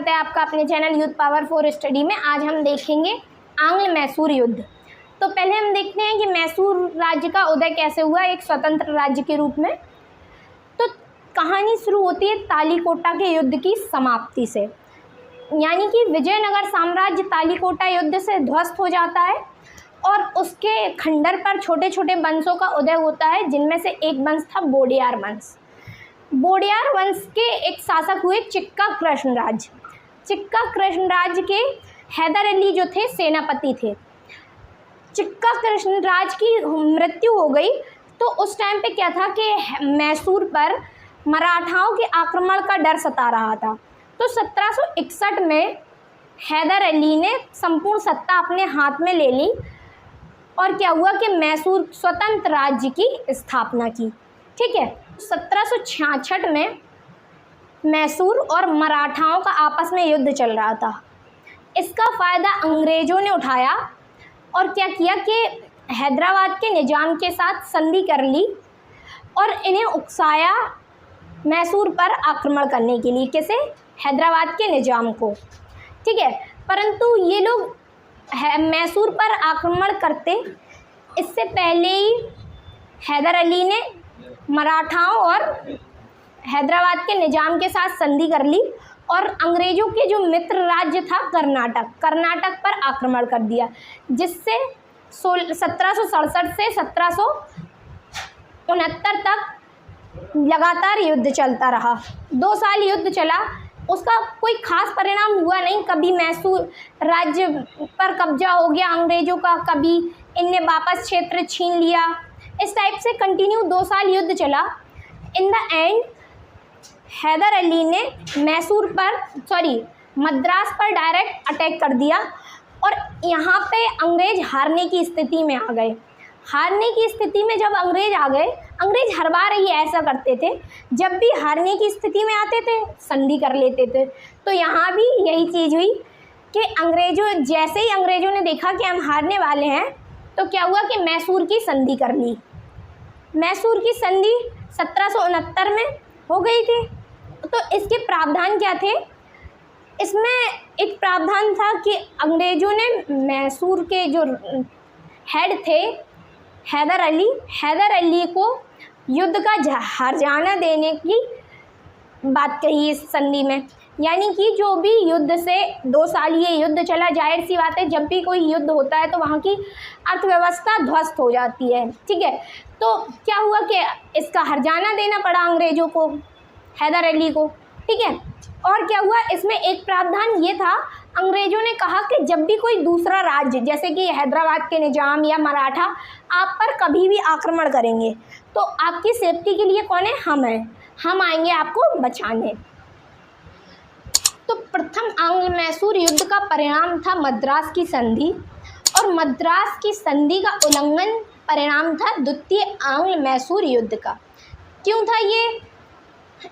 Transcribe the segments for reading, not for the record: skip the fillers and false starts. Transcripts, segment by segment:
स्वागत है आपका अपने channel youth power for study में। आज हम देखेंगे आंग्ल मैसूर युद्ध। तो पहले हम देखते हैं कि मैसूर राज्य का उदय कैसे हुआ एक स्वतंत्र राज्य के रूप में। तो कहानी शुरू होती है तालीकोटा के युद्ध की समाप्ति से, यानी कि विजयनगर साम्राज्य तालीकोटा युद्ध से ध्वस्त हो जाता है और उसके खंडर पर छोटे छोटे वंशों का उदय होता है, जिनमें से एक वंश था बोडियार वंश। बोडियार वंश के एक शासक हुए चिक्का कृष्णराज। चिक्का कृष्णराज के हैदर अली जो थे सेनापति थे। चिक्का कृष्णराज की मृत्यु हो गई तो उस टाइम पे क्या था कि मैसूर पर मराठाओं के आक्रमण का डर सता रहा था। तो 1761 में हैदर अली ने संपूर्ण सत्ता अपने हाथ में ले ली और क्या हुआ कि मैसूर स्वतंत्र राज्य की स्थापना की। ठीक है, 1766 में मैसूर और मराठाओं का आपस में युद्ध चल रहा था। इसका फ़ायदा अंग्रेज़ों ने उठाया और क्या किया कि हैदराबाद के निज़ाम के साथ संधि कर ली और इन्हें उकसाया मैसूर पर आक्रमण करने के लिए। किसे? हैदराबाद के निज़ाम को। ठीक है, परंतु ये लोग मैसूर पर आक्रमण करते इससे पहले ही हैदर अली ने मराठाओं और हैदराबाद के निज़ाम के साथ संधि कर ली और अंग्रेज़ों के जो मित्र राज्य था कर्नाटक पर आक्रमण कर दिया, जिससे 1767 से 1769 तक लगातार युद्ध चलता रहा। 2 साल युद्ध चला, उसका कोई खास परिणाम हुआ नहीं। कभी मैसूर राज्य पर कब्जा हो गया अंग्रेज़ों का, कभी इनने वापस क्षेत्र छीन लिया। इस टाइप से कंटिन्यू 2 साल युद्ध चला। In the end Hyder Ali ने मद्रास पर डायरेक्ट अटैक कर दिया और यहाँ पे अंग्रेज़ हारने की स्थिति में आ गए। हारने की स्थिति में जब अंग्रेज़ आ गए, अंग्रेज़ हर बार ही ऐसा करते थे, जब भी हारने की स्थिति में आते थे संधि कर लेते थे। तो यहाँ भी यही चीज़ हुई कि जैसे ही अंग्रेज़ों ने देखा कि हम हारने वाले हैं, तो क्या हुआ कि मैसूर की संधि कर ली। मैसूर की संधि 1769 में हो गई थी। तो इसके प्रावधान क्या थे? इसमें एक प्रावधान था कि अंग्रेज़ों ने मैसूर के जो हेड थे हैदर अली को युद्ध का हर्जाना देने की बात कही इस संधि में। यानी कि जो भी युद्ध से 2 साल ये युद्ध चला, जाहिर सी बात है जब भी कोई युद्ध होता है तो वहाँ की अर्थव्यवस्था ध्वस्त हो जाती है। ठीक है, तो क्या हुआ कि इसका हर्जाना देना पड़ा अंग्रेज़ों को, हैदर अली को। ठीक है, और क्या हुआ, इसमें एक प्रावधान ये था, अंग्रेज़ों ने कहा कि जब भी कोई दूसरा राज्य जैसे कि हैदराबाद के निज़ाम या मराठा आप पर कभी भी आक्रमण करेंगे तो आपकी सेफ्टी के लिए कौन है? हम हैं, हम आएंगे आपको बचाने। तो प्रथम आंग्ल मैसूर युद्ध का परिणाम था मद्रास की संधि, और मद्रास की संधि का उल्लंघन परिणाम था द्वितीय आंग्ल मैसूर युद्ध का। क्यों था ये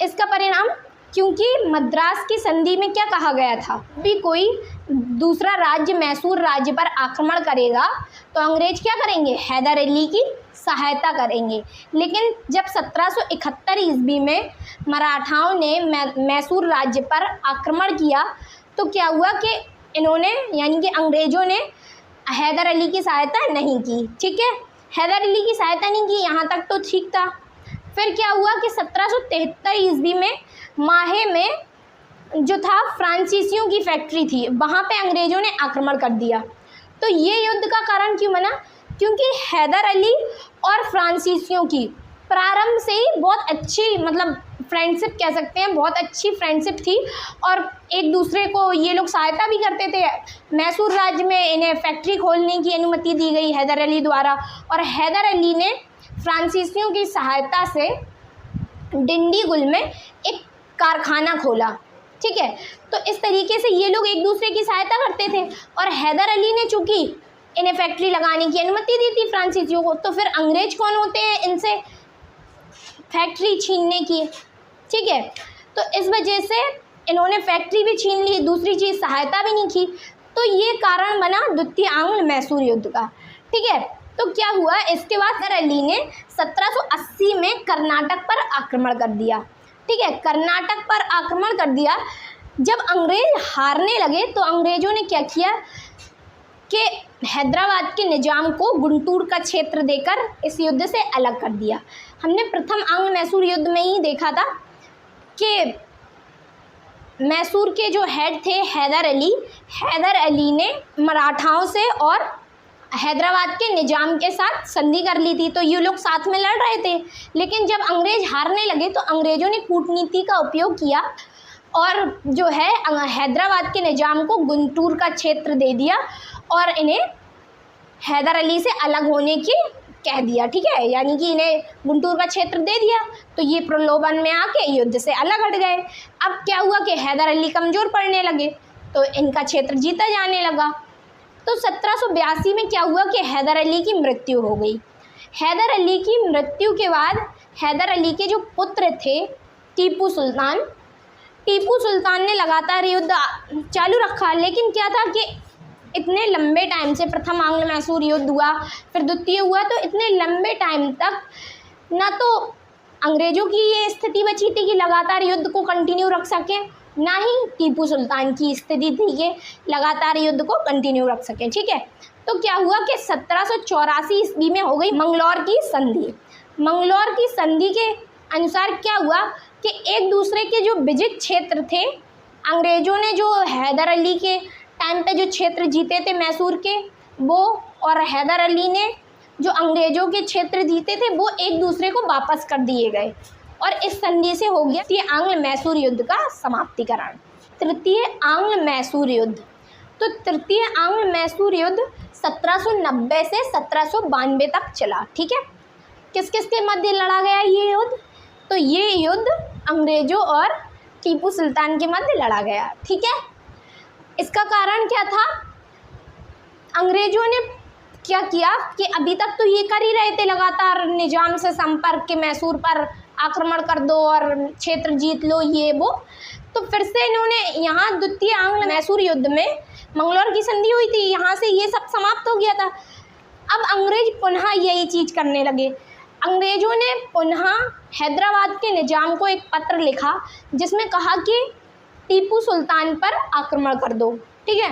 इसका परिणाम? क्योंकि मद्रास की संधि में क्या कहा गया था, भी कोई दूसरा राज्य मैसूर राज्य पर आक्रमण करेगा तो अंग्रेज क्या करेंगे? हैदर अली की सहायता करेंगे। लेकिन जब 1771 ईस्वी में मराठाओं ने मैसूर राज्य पर आक्रमण किया तो क्या हुआ कि इन्होंने यानी कि अंग्रेज़ों ने हैदर अली की सहायता नहीं की। ठीक है, हैदर अली की सहायता नहीं की, यहाँ तक तो ठीक था। फिर क्या हुआ कि 1773 ईस्वी में माहे में जो था फ्रांसीसियों की फैक्ट्री थी, वहाँ पे अंग्रेज़ों ने आक्रमण कर दिया। तो ये युद्ध का कारण क्यों बना? क्योंकि हैदर अली और फ्रांसीसियों की प्रारंभ से ही बहुत अच्छी फ्रेंडशिप कह सकते हैं, बहुत अच्छी फ्रेंडशिप थी और एक दूसरे को ये लोग सहायता भी करते थे। मैसूर राज्य में इन्हें फैक्ट्री खोलने की अनुमति दी गई हैदर अली द्वारा, और हैदर अली ने फ्रांसीसियों की सहायता से डिंडीगुल में एक कारखाना खोला। ठीक है, तो इस तरीके से ये लोग एक दूसरे की सहायता करते थे और हैदर अली ने चूँकि इन्हें फैक्ट्री लगाने की अनुमति दी थी फ्रांसीसियों को, तो फिर अंग्रेज कौन होते हैं इनसे फैक्ट्री छीनने की। ठीक है, तो इस वजह से इन्होंने फैक्ट्री भी छीन ली, दूसरी चीज़ सहायता भी नहीं की। तो ये कारण बना द्वितीय आंग्ल मैसूर युद्ध का। ठीक है, तो क्या हुआ, इसके बाद हैदर अली ने 1780 में कर्नाटक पर आक्रमण कर दिया। ठीक है, कर्नाटक पर आक्रमण कर दिया जब अंग्रेज हारने लगे तो अंग्रेज़ों ने क्या किया कि हैदराबाद के निज़ाम को गुंटूर का क्षेत्र देकर इस युद्ध से अलग कर दिया। हमने प्रथम आंग्ल मैसूर युद्ध में ही देखा था कि मैसूर के जो हेड थे हैदर अली ने मराठाओं से और हैदराबाद के निज़ाम के साथ संधि कर ली थी, तो ये लोग साथ में लड़ रहे थे। लेकिन जब अंग्रेज हारने लगे तो अंग्रेज़ों ने कूटनीति का उपयोग किया और जो है हैदराबाद के निज़ाम को गुंटूर का क्षेत्र दे दिया और इन्हें हैदर अली से अलग होने की कह दिया। ठीक है, यानी कि इन्हें गुंटूर का क्षेत्र दे दिया, तो ये प्रलोभन में आके युद्ध से अलग हट गए। अब क्या हुआ कि हैदर अली कमज़ोर पड़ने लगे तो इनका क्षेत्र जीता जाने लगा। तो 1782 में क्या हुआ कि हैदर अली की मृत्यु हो गई। हैदर अली की मृत्यु के बाद हैदर अली के जो पुत्र थे टीपू सुल्तान ने लगातार युद्ध चालू रखा। लेकिन क्या था कि इतने लंबे टाइम से प्रथम आंग्ल मैसूर युद्ध हुआ, फिर द्वितीय हुआ, तो इतने लंबे टाइम तक ना तो अंग्रेज़ों की ये स्थिति बची थी कि लगातार युद्ध को कंटिन्यू रख सकें, ना ही टीपू सुल्तान की स्थिति थी कि लगातार युद्ध को कंटिन्यू रख सकें। ठीक है, तो क्या हुआ कि 1784 ईस्वी में हो गई मंगलौर की संधि। मंगलौर की संधि के अनुसार क्या हुआ कि एक दूसरे के जो विजित क्षेत्र थे, अंग्रेज़ों ने जो हैदर अली के टाइम पे जो क्षेत्र जीते थे मैसूर के वो, और हैदर अली ने जो अंग्रेज़ों के क्षेत्र जीते थे वो एक दूसरे को वापस कर दिए गए और इस संधि से हो गया तृतीय आंग्ल मैसूर युद्ध का समाप्तिकरण। तृतीय आंग्ल मैसूर युद्ध, तो तृतीय आंग्ल मैसूर युद्ध 1790 से 1792 तक चला। ठीक है, किस किस के मध्य लड़ा गया ये युद्ध? तो ये युद्ध अंग्रेज़ों और टीपू सुल्तान के मध्य लड़ा गया। ठीक है, इसका कारण क्या था? अंग्रेज़ों ने क्या किया कि अभी तक तो ये कर ही रहे थे लगातार निज़ाम से संपर्क के मैसूर पर आक्रमण कर दो और क्षेत्र जीत लो ये वो, तो फिर से इन्होंने यहाँ द्वितीय आंग्ल मैसूर युद्ध में मंगलौर की संधि हुई थी, यहाँ से ये सब समाप्त हो गया था। अब अंग्रेज पुनः यही चीज़ करने लगे। अंग्रेज़ों ने पुनः हैदराबाद के निज़ाम को एक पत्र लिखा जिसमें कहा कि टीपू सुल्तान पर आक्रमण कर दो। ठीक है,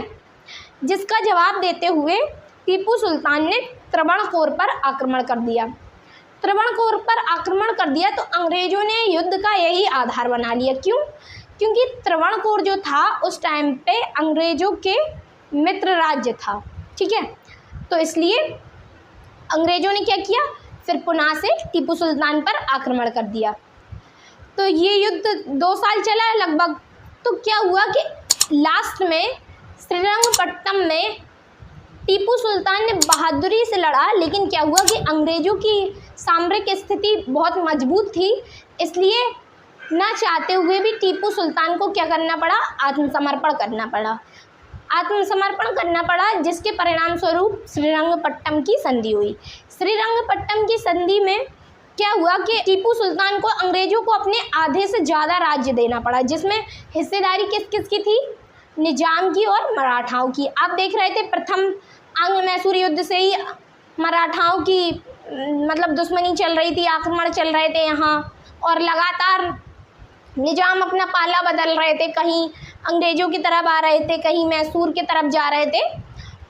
जिसका जवाब देते हुए टीपू सुल्तान ने त्रावणकोर पर आक्रमण कर दिया। त्रावणकोर पर आक्रमण कर दिया तो अंग्रेज़ों ने युद्ध का यही आधार बना लिया। क्यों? क्योंकि त्रावणकोर जो था उस टाइम पे अंग्रेज़ों के मित्र राज्य था। ठीक है, तो इसलिए अंग्रेज़ों ने क्या किया, फिर पुनः से टीपू सुल्तान पर आक्रमण कर दिया। तो ये युद्ध 2 साल चला लगभग। तो क्या हुआ कि लास्ट में श्रीरंगपट्टनम में टीपू सुल्तान ने बहादुरी से लड़ा, लेकिन क्या हुआ कि अंग्रेज़ों की सामरिक स्थिति बहुत मजबूत थी, इसलिए ना चाहते हुए भी टीपू सुल्तान को क्या करना पड़ा, आत्मसमर्पण करना पड़ा, जिसके परिणाम स्वरूप श्रीरंगपट्टनम की संधि हुई। श्रीरंगपट्टनम की संधि में क्या हुआ कि टीपू सुल्तान को अंग्रेज़ों को अपने आधे से ज़्यादा राज्य देना पड़ा, जिसमें हिस्सेदारी किस किस की थी, निज़ाम की और मराठाओं की। आप देख रहे थे प्रथम आंग्ल मैसूर युद्ध से ही मराठाओं की मतलब दुश्मनी चल रही थी, आक्रमण चल रहे थे यहाँ, और लगातार निज़ाम अपना पाला बदल रहे थे, कहीं अंग्रेज़ों की तरफ आ रहे थे, कहीं मैसूर की तरफ जा रहे थे।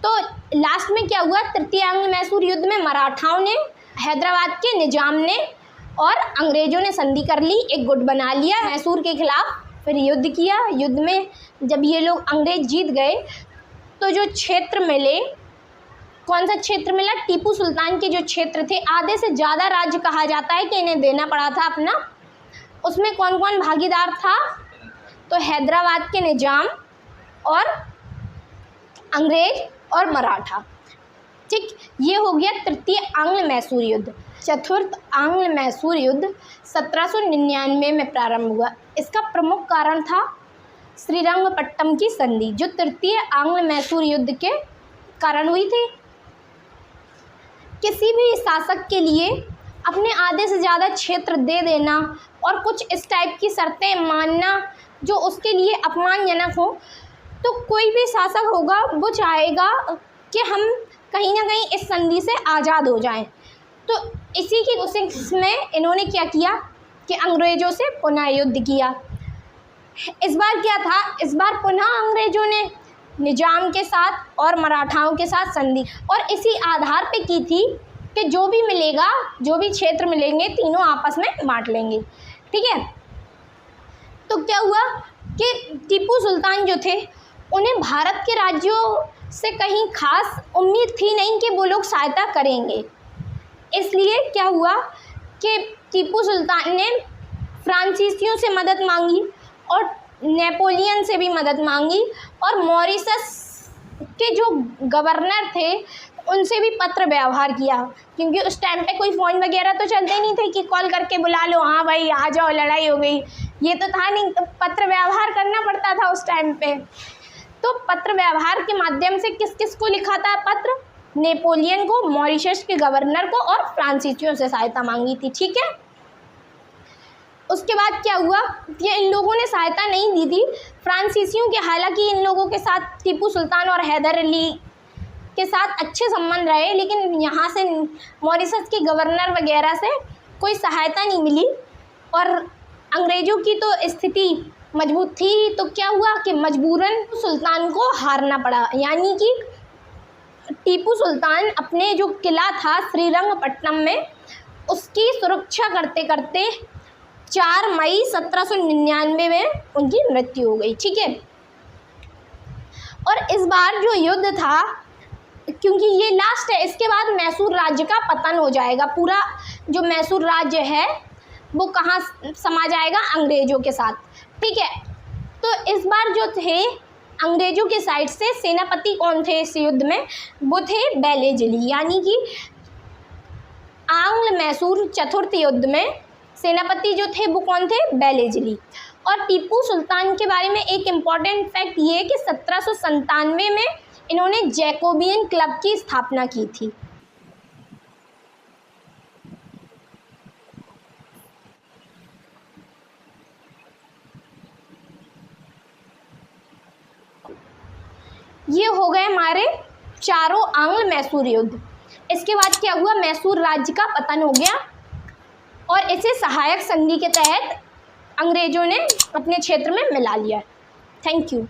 तो लास्ट में क्या हुआ, तृतीय आंग्ल मैसूर युद्ध में मराठाओं ने, हैदराबाद के निज़ाम ने और अंग्रेज़ों ने संधि कर ली, एक गुट बना लिया मैसूर के खिलाफ, फिर युद्ध किया। युद्ध में जब ये लोग अंग्रेज जीत गए तो जो क्षेत्र मिले, कौन सा क्षेत्र मिला, टीपू सुल्तान के जो क्षेत्र थे, आधे से ज़्यादा राज्य कहा जाता है कि इन्हें देना पड़ा था अपना। उसमें कौन कौन भागीदार था, तो हैदराबाद के निज़ाम और अंग्रेज और मराठा। ठीक, ये हो गया तृतीय आंग्ल मैसूर युद्ध। चतुर्थ आंग्ल मैसूर युद्ध 1799 में प्रारंभ हुआ। इसका प्रमुख कारण था श्रीरंगपट्टनम की संधि, जो तृतीय आंग्ल मैसूर युद्ध के कारण हुई थी। किसी भी शासक के लिए अपने आधे से ज़्यादा क्षेत्र दे देना और कुछ इस टाइप की शर्तें मानना जो उसके लिए अपमानजनक हो, तो कोई भी शासक होगा वो चाहेगा कि हम कहीं ना कहीं इस संधि से आज़ाद हो जाएं। तो इसी की कोशिश में इन्होंने क्या किया कि अंग्रेज़ों से पुनः युद्ध किया। इस बार क्या था, इस बार पुनः अंग्रेजों ने निजाम के साथ और मराठाओं के साथ संधि और इसी आधार पे की थी कि जो भी मिलेगा, जो भी क्षेत्र मिलेंगे तीनों आपस में बांट लेंगे। ठीक है, तो क्या हुआ कि टीपू सुल्तान जो थे उन्हें भारत के राज्यों से कहीं खास उम्मीद थी नहीं कि वो लोग सहायता करेंगे। इसलिए क्या हुआ कि टीपू सुल्तान ने फ्रांसीसियों से मदद मांगी और नेपोलियन से भी मदद मांगी और मॉरिशस के जो गवर्नर थे उनसे भी पत्र व्यवहार किया, क्योंकि उस टाइम पे कोई फ़ोन वगैरह तो चलते नहीं थे कि कॉल करके बुला लो, हाँ भाई आ जाओ लड़ाई हो गई, ये तो था नहीं, तो पत्र व्यवहार करना पड़ता था उस टाइम पे। तो पत्र व्यवहार के माध्यम से किस किस को लिखा था पत्र? नेपोलियन को, मॉरिशस के गवर्नर को और फ्रांसीसियों से सहायता मांगी थी। ठीक है, उसके बाद क्या हुआ, ये इन लोगों ने सहायता नहीं दी थी फ्रांसीसियों के। हालांकि इन लोगों के साथ टीपू सुल्तान और हैदर अली के साथ अच्छे संबंध रहे, लेकिन यहाँ से मॉरिशस के गवर्नर वगैरह से कोई सहायता नहीं मिली और अंग्रेज़ों की तो स्थिति मजबूत थी। तो क्या हुआ कि मजबूरन सुल्तान को हारना पड़ा, यानी कि टीपू सुल्तान अपने जो किला था श्रीरंगपट्टनम में उसकी सुरक्षा करते करते 4 मई 1799 में उनकी मृत्यु हो गई। ठीक है, और इस बार जो युद्ध था, क्योंकि ये लास्ट है, इसके बाद मैसूर राज्य का पतन हो जाएगा। पूरा जो मैसूर राज्य है वो कहाँ समा जाएगा? अंग्रेज़ों के साथ। ठीक है, तो इस बार जो थे अंग्रेज़ों के साइड से सेनापति कौन थे इस युद्ध में? वो थे बेलेजली, यानी कि आंग्ल मैसूर चतुर्थ युद्ध में सेनापति जो थे वो कौन थे? बेलेजली। और टीपू सुल्तान के बारे में एक इम्पॉर्टेंट फैक्ट ये है कि 1797 में इन्होंने जैकोबियन क्लब की स्थापना की थी। ये हो गए हमारे चारों आंग्ल मैसूर युद्ध। इसके बाद क्या हुआ? मैसूर राज्य का पतन हो गया और इसे सहायक संधि के तहत अंग्रेजों ने अपने क्षेत्र में मिला लिया। Thank you.